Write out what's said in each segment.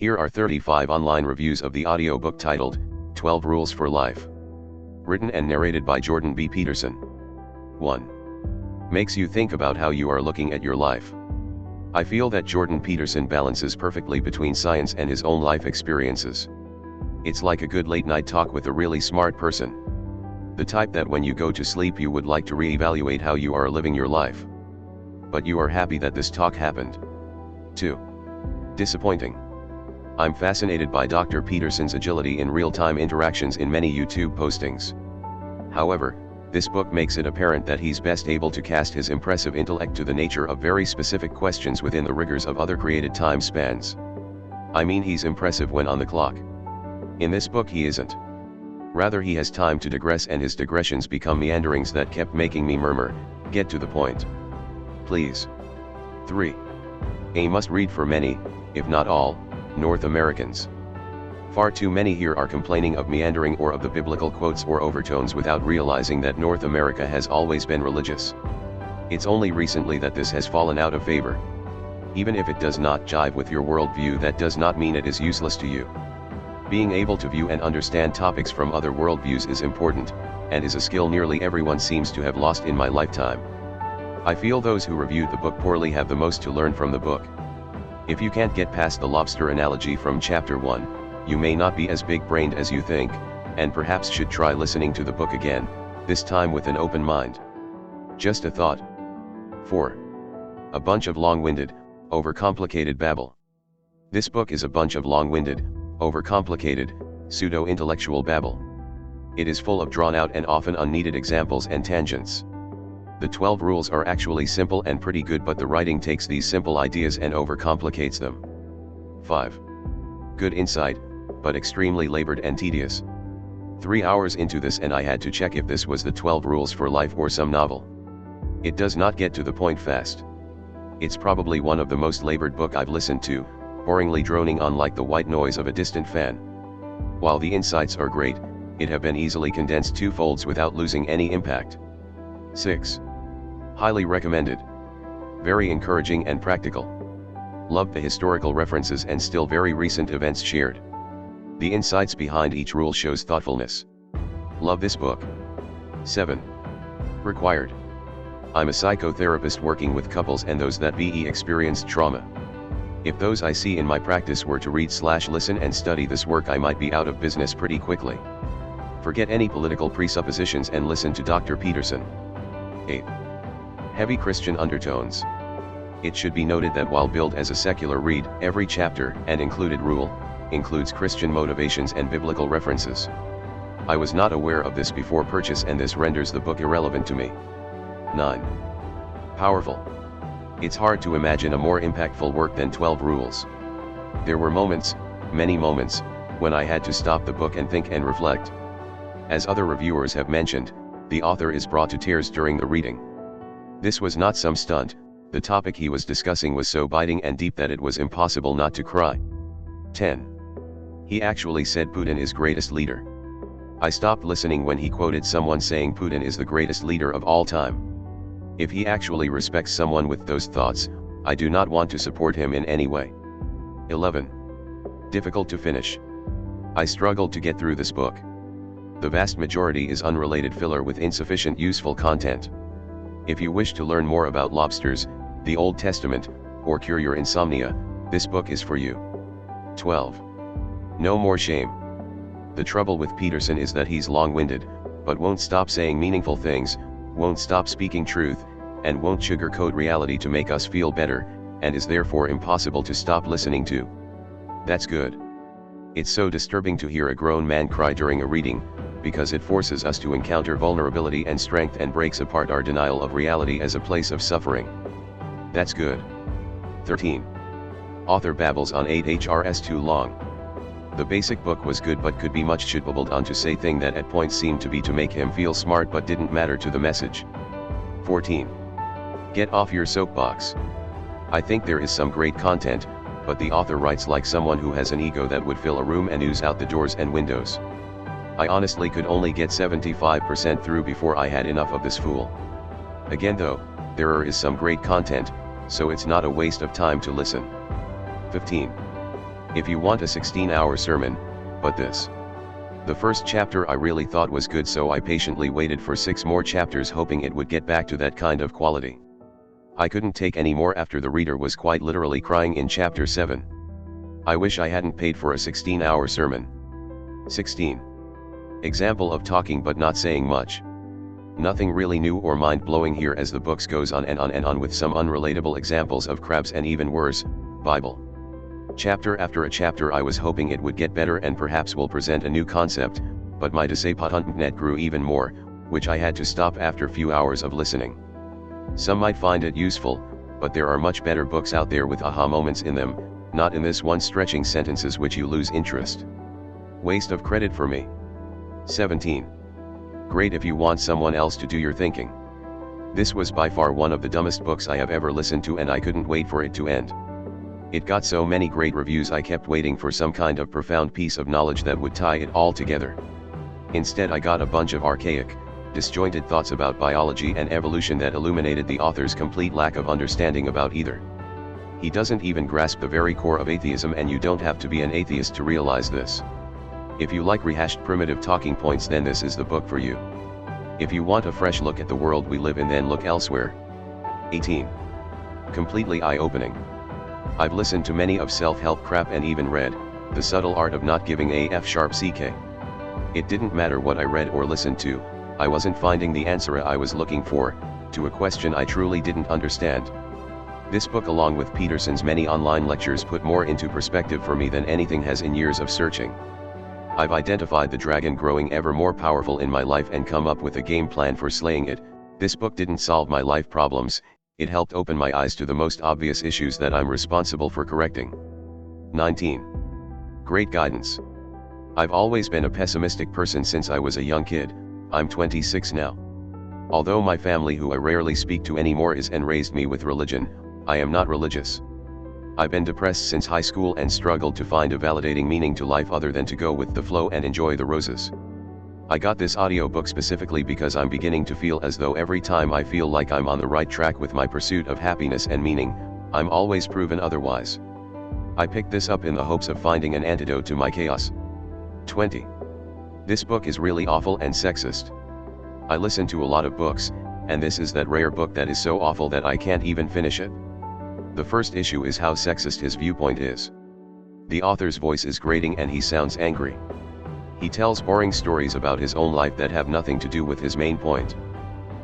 Here are 35 online reviews of the audiobook titled, 12 Rules for Life. Written and narrated by Jordan B. Peterson. 1. Makes you think about how you are looking at your life. I feel that Jordan Peterson balances perfectly between science and his own life experiences. It's like a good late-night talk with a really smart person. The type that when you go to sleep you would like to re-evaluate how you are living your life. But you are happy that this talk happened. 2. Disappointing. I'm fascinated by Dr. Peterson's agility in real-time interactions in many YouTube postings. However, this book makes it apparent that he's best able to cast his impressive intellect to the nature of very specific questions within the rigors of other created time spans. I mean, he's impressive when on the clock. In this book he isn't. Rather, he has time to digress, and his digressions become meanderings that kept making me murmur, "Get to the point, please." 3. A must-read for many, if not all, North Americans. Far too many here are complaining of meandering or of the biblical quotes or overtones without realizing that North America has always been religious. It's only recently that this has fallen out of favor. Even if it does not jive with your worldview, that does not mean it is useless to you. Being able to view and understand topics from other worldviews is important, and is a skill nearly everyone seems to have lost in my lifetime. I feel those who reviewed the book poorly have the most to learn from the book. If you can't get past the lobster analogy from chapter 1, you may not be as big-brained as you think, and perhaps should try listening to the book again, this time with an open mind. Just a thought. 4. A bunch of long-winded, overcomplicated babble. This book is a bunch of long-winded, overcomplicated, pseudo-intellectual babble. It is full of drawn-out and often unneeded examples and tangents. The 12 rules are actually simple and pretty good, but the writing takes these simple ideas and overcomplicates them. 5. Good insight, but extremely labored and tedious. 3 hours into this and I had to check if this was the 12 Rules for Life or some novel. It does not get to the point fast. It's probably one of the most labored book I've listened to, boringly droning on like the white noise of a distant fan. While the insights are great, it have been easily condensed 2 folds without losing any impact. 6. Highly recommended. Very encouraging and practical. Loved the historical references and still very recent events shared. The insights behind each rule shows thoughtfulness. Love this book. 7. Required. I'm a psychotherapist working with couples and those that be experienced trauma. If those I see in my practice were to read/listen and study this work, I might be out of business pretty quickly. Forget any political presuppositions and listen to Dr. Peterson. 8. Heavy Christian undertones. It should be noted that while billed as a secular read, every chapter and included rule includes Christian motivations and biblical references. I was not aware of this before purchase, and this renders the book irrelevant to me. 9. Powerful. It's hard to imagine a more impactful work than 12 Rules. There were moments, many moments, when I had to stop the book and think and reflect. As other reviewers have mentioned, the author is brought to tears during the reading. This was not some stunt. The topic he was discussing was so biting and deep that it was impossible not to cry. 10. He actually said Putin is greatest leader. I stopped listening when he quoted someone saying Putin is the greatest leader of all time. If he actually respects someone with those thoughts, I do not want to support him in any way. 11. Difficult to finish. I struggled to get through this book. The vast majority is unrelated filler with insufficient useful content. If you wish to learn more about lobsters, the Old Testament, or cure your insomnia, this book is for you. 12. No more shame. The trouble with Peterson is that he's long-winded, but won't stop saying meaningful things, won't stop speaking truth, and won't sugarcoat reality to make us feel better, and is therefore impossible to stop listening to. That's good. It's so disturbing to hear a grown man cry during a reading, because it forces us to encounter vulnerability and strength and breaks apart our denial of reality as a place of suffering. That's good. 13. Author babbles on 8 too long. The basic book was good but could be much should babbled on to say thing that at points seemed to be to make him feel smart but didn't matter to the message. 14. Get off your soapbox. I think there is some great content, but the author writes like someone who has an ego that would fill a room and ooze out the doors and windows. I honestly could only get 75% through before I had enough of this fool. Again though, there is some great content, so it's not a waste of time to listen. 15. If you want a 16-hour sermon, but this. The first chapter I really thought was good, so I patiently waited for 6 more chapters hoping it would get back to that kind of quality. I couldn't take any more after the reader was quite literally crying in chapter 7. I wish I hadn't paid for a 16-hour sermon. 16. Example of talking but not saying much. Nothing really new or mind-blowing here, as the books goes on and on and on with some unrelatable examples of crabs and even worse, Bible. Chapter after a chapter I was hoping it would get better and perhaps will present a new concept, but my disappointment grew even more, which I had to stop after few hours of listening. Some might find it useful, but there are much better books out there with aha moments in them, not in this one stretching sentences which you lose interest. Waste of credit for me. 17. Great if you want someone else to do your thinking. This was by far one of the dumbest books I have ever listened to, and I couldn't wait for it to end. It got so many great reviews I kept waiting for some kind of profound piece of knowledge that would tie it all together. Instead I got a bunch of archaic, disjointed thoughts about biology and evolution that illuminated the author's complete lack of understanding about either. He doesn't even grasp the very core of atheism, and you don't have to be an atheist to realize this. If you like rehashed primitive talking points, then this is the book for you. If you want a fresh look at the world we live in, then look elsewhere. 18. Completely eye-opening. I've listened to many of self-help crap and even read The Subtle Art of Not Giving a F#CK. It didn't matter what I read or listened to, I wasn't finding the answer I was looking for, to a question I truly didn't understand. This book, along with Peterson's many online lectures, put more into perspective for me than anything has in years of searching. I've identified the dragon growing ever more powerful in my life and come up with a game plan for slaying it. This book didn't solve my life problems, it helped open my eyes to the most obvious issues that I'm responsible for correcting. 19. Great guidance. I've always been a pessimistic person since I was a young kid. I'm 26 now. Although my family, who I rarely speak to anymore, is and raised me with religion, I am not religious. I've been depressed since high school and struggled to find a validating meaning to life other than to go with the flow and enjoy the roses. I got this audiobook specifically because I'm beginning to feel as though every time I feel like I'm on the right track with my pursuit of happiness and meaning, I'm always proven otherwise. I picked this up in the hopes of finding an antidote to my chaos. 20. This book is really awful and sexist. I listen to a lot of books, and this is that rare book that is so awful that I can't even finish it. The first issue is how sexist his viewpoint is. The author's voice is grating and he sounds angry. He tells boring stories about his own life that have nothing to do with his main point.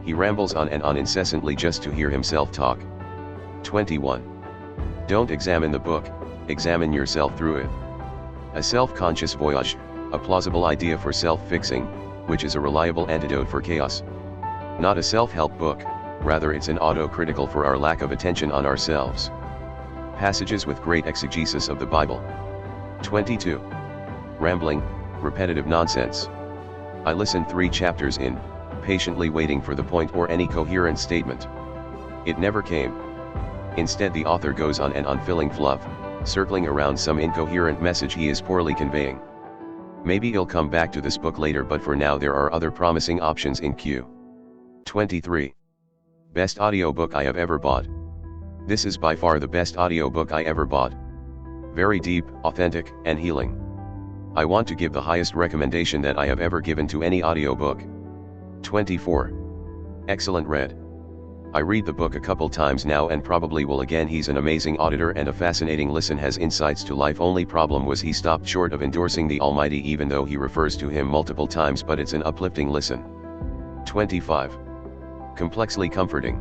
He rambles on and on incessantly just to hear himself talk. 21. Don't examine the book, examine yourself through it. A self-conscious voyage, a plausible idea for self-fixing, which is a reliable antidote for chaos. Not a self-help book, rather it's an auto-critical for our lack of attention on ourselves. Passages with great exegesis of the Bible. 22. Rambling, repetitive nonsense. I listened 3 chapters in, patiently waiting for the point or any coherent statement. It never came. Instead the author goes on and on filling fluff, circling around some incoherent message he is poorly conveying. Maybe he'll come back to this book later, but for now there are other promising options in queue. 23. Best audiobook I have ever bought. This is by far the best audiobook I ever bought. Very deep, authentic, and healing. I want to give the highest recommendation that I have ever given to any audiobook. 24. Excellent read. I read the book a couple times now and probably will again. He's an amazing auditor and a fascinating listen, has insights to life. Only problem was he stopped short of endorsing the Almighty, even though he refers to him multiple times, but it's an uplifting listen. 25. Complexly comforting.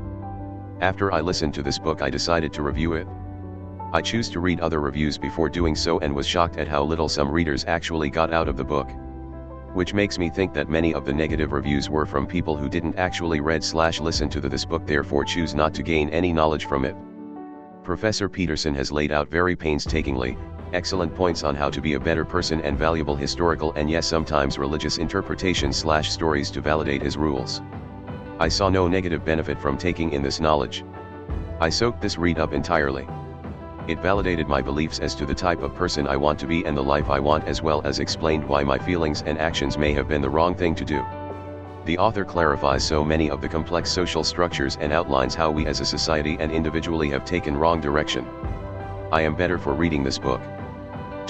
After I listened to this book I decided to review it. I choose to read other reviews before doing so and was shocked at how little some readers actually got out of the book. Which makes me think that many of the negative reviews were from people who didn't actually read/listen to this book, therefore choose not to gain any knowledge from it. Professor Peterson has laid out very painstakingly, excellent points on how to be a better person and valuable historical and yes sometimes religious interpretations/stories to validate his rules. I saw no negative benefit from taking in this knowledge. I soaked this read up entirely. It validated my beliefs as to the type of person I want to be and the life I want, as well as explained why my feelings and actions may have been the wrong thing to do. The author clarifies so many of the complex social structures and outlines how we as a society and individually have taken wrong direction. I am better for reading this book.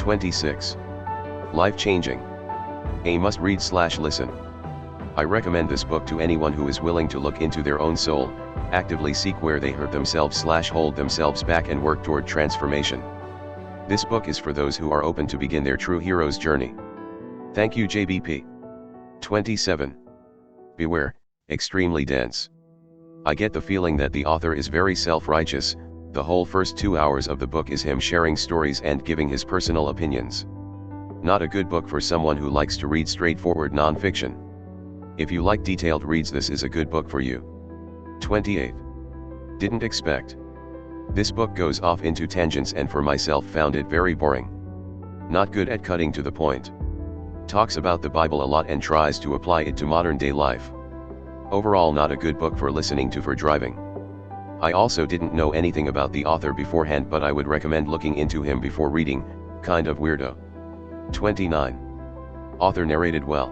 26. Life-changing. A must-read/listen. I recommend this book to anyone who is willing to look into their own soul, actively seek where they hurt themselves/hold themselves back and work toward transformation. This book is for those who are open to begin their true hero's journey. Thank you, JBP. 27. Beware, extremely dense. I get the feeling that the author is very self-righteous. The whole first 2 hours of the book is him sharing stories and giving his personal opinions. Not a good book for someone who likes to read straightforward non-fiction. If you like detailed reads, this is a good book for you. 28. Didn't expect. This book goes off into tangents and for myself found it very boring. Not good at cutting to the point. Talks about the Bible a lot and tries to apply it to modern day life. Overall, not a good book for listening to for driving. I also didn't know anything about the author beforehand, but I would recommend looking into him before reading. Kind of weirdo. 29. Author narrated well.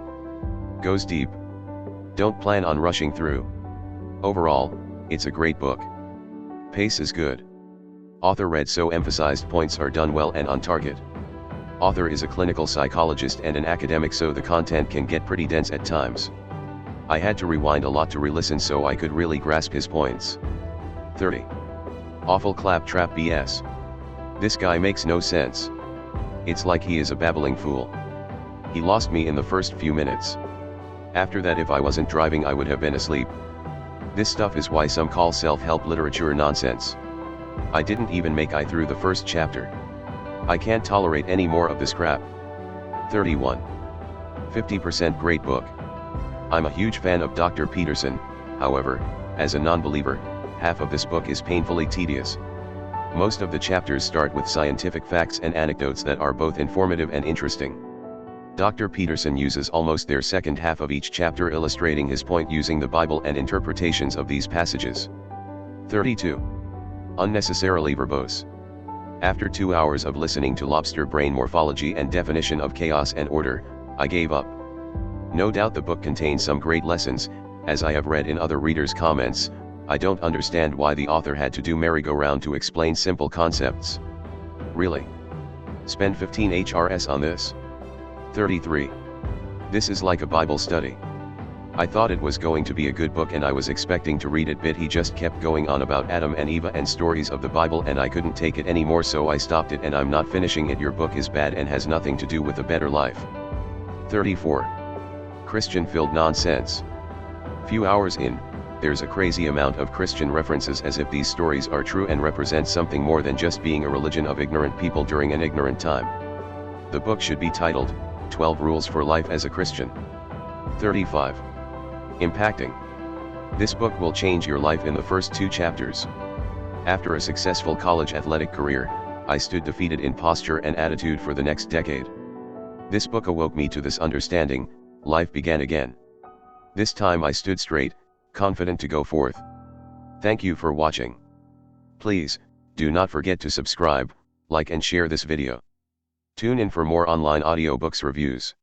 Goes deep. Don't plan on rushing through. Overall, it's a great book. Pace is good. Author read so emphasized points are done well and on target. Author is a clinical psychologist and an academic, so the content can get pretty dense at times. I had to rewind a lot to re-listen so I could really grasp his points. 30. Awful claptrap BS. This guy makes no sense. It's like he is a babbling fool. He lost me in the first few minutes. After that, if I wasn't driving, I would have been asleep. This stuff is why some call self-help literature nonsense. I didn't even make it through the first chapter. I can't tolerate any more of this crap. 31. 50% great book. I'm a huge fan of Dr. Peterson, however, as a non-believer, half of this book is painfully tedious. Most of the chapters start with scientific facts and anecdotes that are both informative and interesting. Dr. Peterson uses almost their second half of each chapter illustrating his point using the Bible and interpretations of these passages. 32. Unnecessarily verbose. After 2 hours of listening to lobster brain morphology and definition of chaos and order, I gave up. No doubt the book contains some great lessons. As I have read in other readers' comments, I don't understand why the author had to do merry-go-round to explain simple concepts. Really? Spend 15 HRS on this? 33. This is like a Bible study. I thought it was going to be a good book and I was expecting to read it, but he just kept going on about Adam and Eve and stories of the Bible and I couldn't take it anymore, so I stopped it and I'm not finishing it. Your book is bad and has nothing to do with a better life. 34. Christian-filled nonsense. Few hours in, there's a crazy amount of Christian references as if these stories are true and represent something more than just being a religion of ignorant people during an ignorant time. The book should be titled, 12 Rules for Life as a Christian. 35. Impacting. This book will change your life in the first 2 chapters. After a successful college athletic career, I stood defeated in posture and attitude for the next decade. This book awoke me to this understanding. Life began again. This time I stood straight, confident to go forth. Thank you for watching. Please, do not forget to subscribe, like and share this video. Tune in for more online audiobooks reviews.